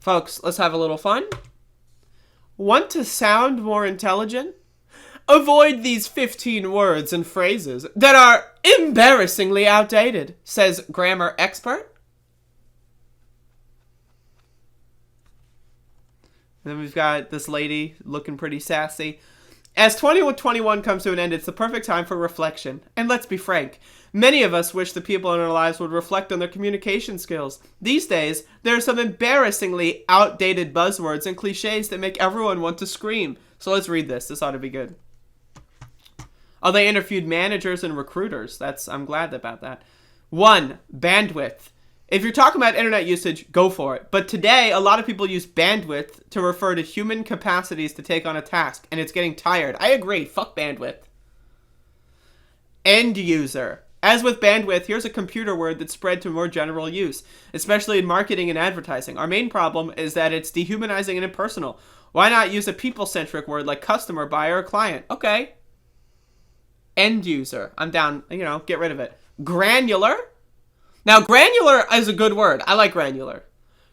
Folks, let's have a little fun. Want to sound more intelligent? Avoid these 15 words and phrases that are embarrassingly outdated, says grammar expert. And then we've got this lady looking pretty sassy. As 2021 comes to an end, it's the perfect time for reflection. And let's be frank, many of us wish the people in our lives would reflect on their communication skills. These days, there are some embarrassingly outdated buzzwords and cliches that make everyone want to scream. So let's read this. This ought to be good. Oh, they interviewed managers and recruiters. I'm glad about that. 1, bandwidth. If you're talking about internet usage, go for it. But today, a lot of people use bandwidth to refer to human capacities to take on a task, and it's getting tired. I agree. Fuck bandwidth. End user. As with bandwidth, here's a computer word that's spread to more general use, especially in marketing and advertising. Our main problem is that it's dehumanizing and impersonal. Why not use a people-centric word like customer, buyer, or client? Okay. End user. I'm down. Get rid of it. Granular. Now, granular is a good word. I like granular.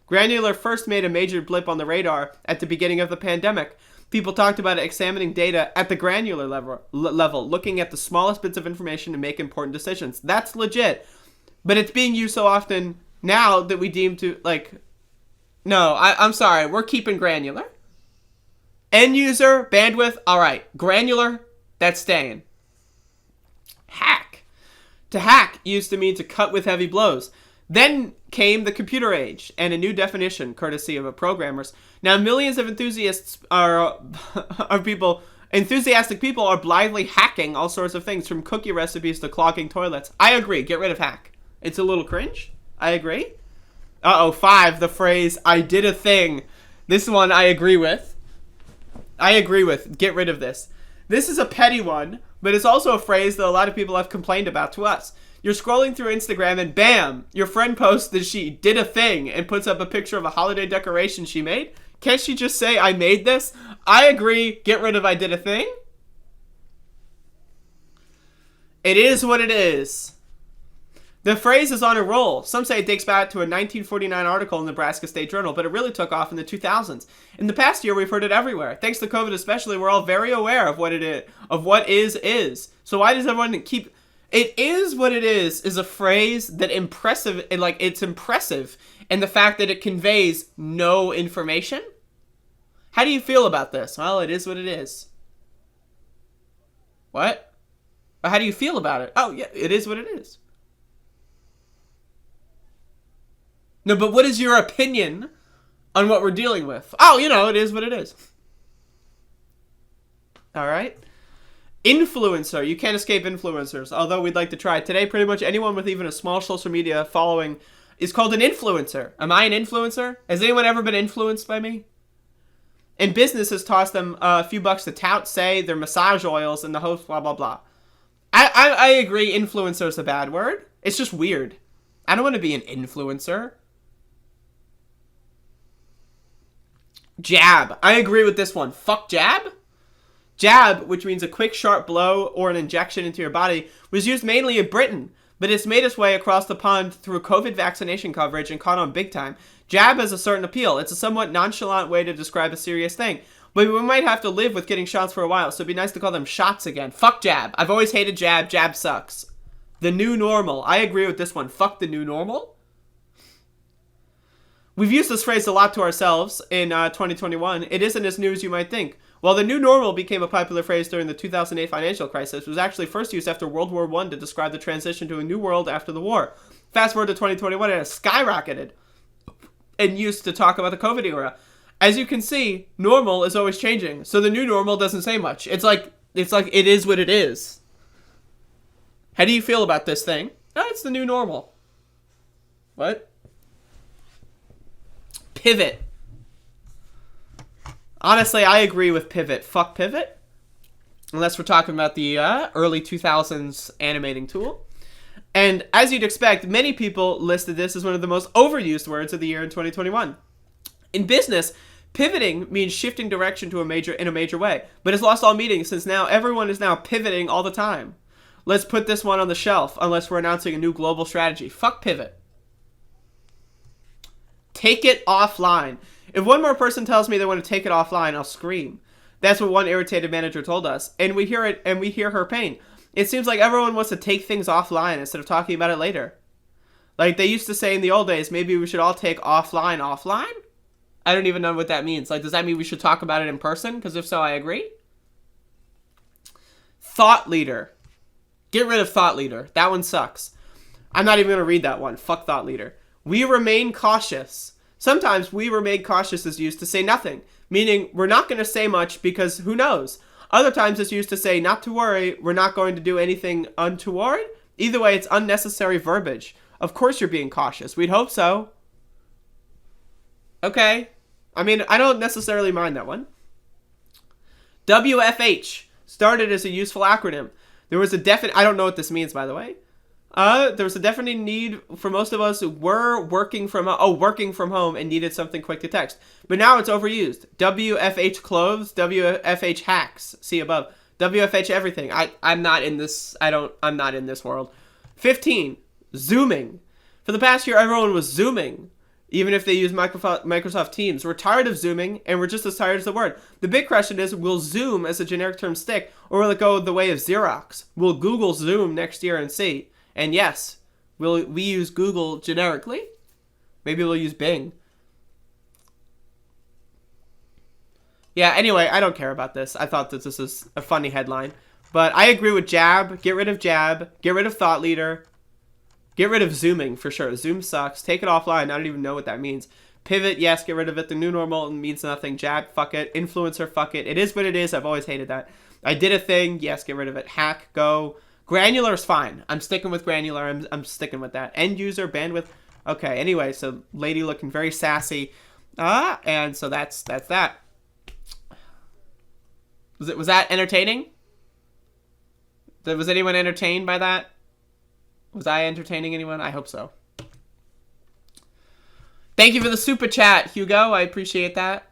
Granular first made a major blip on the radar at the beginning of the pandemic. People talked about examining data at the granular level, looking at the smallest bits of information to make important decisions. That's legit. But it's being used so often now that we deem to, no, I'm sorry. We're keeping granular. End user, bandwidth, all right. Granular, that's staying. Hack. To hack used to mean to cut with heavy blows. Then came the computer age and a new definition, courtesy of programmers. Now millions of enthusiastic people are blithely hacking all sorts of things, from cookie recipes to clogging toilets. I agree. Get rid of hack. It's a little cringe. I agree. 5, the phrase, I did a thing. This one I agree with. Get rid of this. This is a petty one, but it's also a phrase that a lot of people have complained about to us. You're scrolling through Instagram and bam, your friend posts that she did a thing and puts up a picture of a holiday decoration she made. Can't she just say, I made this? I agree. Get rid of I did a thing. It is what it is. The phrase is on a roll. Some say it dates back to a 1949 article in the Nebraska State Journal, but it really took off in the 2000s. In the past year, we've heard it everywhere. Thanks to COVID especially, we're all very aware of what it is, of what is. So why does everyone keep... It is what it is a phrase that it's impressive in the fact that it conveys no information. How do you feel about this? Well, it is what it is. What? How do you feel about it? Oh, yeah, it is what it is. No, but what is your opinion on what we're dealing with? Oh, it is what it is. All right. Influencer. You can't escape influencers, although we'd like to try. Today, pretty much anyone with even a small social media following is called an influencer. Am I an influencer? Has anyone ever been influenced by me? And businesses toss them a few bucks to tout, say, their massage oils and the host, blah, blah, blah. I agree, influencer is a bad word. It's just weird. I don't want to be an influencer. Jab. I agree with this one. Fuck jab. Jab, which means a quick, sharp blow or an injection into your body, was used mainly in Britain, but it's made its way across the pond through COVID vaccination coverage and caught on big time. Jab has a certain appeal. It's a somewhat nonchalant way to describe a serious thing, but we might have to live with getting shots for a while, so it'd be nice to call them shots again. Fuck jab. I've always hated jab. Jab sucks. The new normal. I agree with this one. Fuck the new normal. We've used this phrase a lot to ourselves in 2021. It isn't as new as you might think. While the new normal became a popular phrase during the 2008 financial crisis, it was actually first used after World War I to describe the transition to a new world after the war. Fast forward to 2021, it has skyrocketed and used to talk about the COVID era. As you can see, normal is always changing, so the new normal doesn't say much. It's like it is what it is. How do you feel about this thing? Oh, it's the new normal. What? Pivot. Honestly, I agree with pivot. Fuck pivot. Unless we're talking about the early 2000s animating tool. And as you'd expect, many people listed this as one of the most overused words of the year in 2021. In business, pivoting means shifting direction in a major way, but it's lost all meaning since now everyone is now pivoting all the time. Let's put this one on the shelf unless we're announcing a new global strategy. Fuck pivot. Take it offline. If one more person tells me they want to take it offline, I'll scream. That's what one irritated manager told us, and we hear it, and we hear her pain. It seems like everyone wants to take things offline instead of talking about it later. Like they used to say in the old days, maybe we should all take offline. I don't even know what that means. Like, does that mean we should talk about it in person? Because if so, I agree. Thought leader. Get rid of thought leader. That one sucks. I'm not even going to read that one. Fuck thought leader. We remain cautious. Sometimes we remain cautious is used to say nothing, meaning we're not going to say much because who knows. Other times it's used to say not to worry, we're not going to do anything untoward. Either way, it's unnecessary verbiage. Of course you're being cautious. We'd hope so. Okay. I mean, I don't necessarily mind that one. WFH started as a useful acronym. There was a definite... I don't know what this means, by the way. There was a definite need for most of us who were working from home and needed something quick to text. But now it's overused. WFH clothes, WFH hacks. See above. WFH everything. I'm not in this. I'm not in this world. 15. Zooming. For the past year, everyone was Zooming. Even if they use Microsoft Teams. We're tired of Zooming, and we're just as tired as the word. The big question is, will Zoom as a generic term stick, or will it go the way of Xerox? Will Google Zoom next year and see? And yes, will we use Google generically? Maybe we'll use Bing. Yeah, anyway, I don't care about this. I thought that this is a funny headline. But I agree with Jab. Get rid of Jab. Get rid of Thought Leader. Get rid of Zooming, for sure. Zoom sucks. Take it offline. I don't even know what that means. Pivot, yes, get rid of it. The new normal means nothing. Jab, fuck it. Influencer, fuck it. It is what it is. I've always hated that. I did a thing. Yes, get rid of it. Hack, go. Granular is fine. I'm sticking with granular. I'm sticking with that. End user, bandwidth. Okay, anyway, so lady looking very sassy. And so that's that. Was that entertaining? Was anyone entertained by that? Was I entertaining anyone? I hope so. Thank you for the super chat, Hugo. I appreciate that.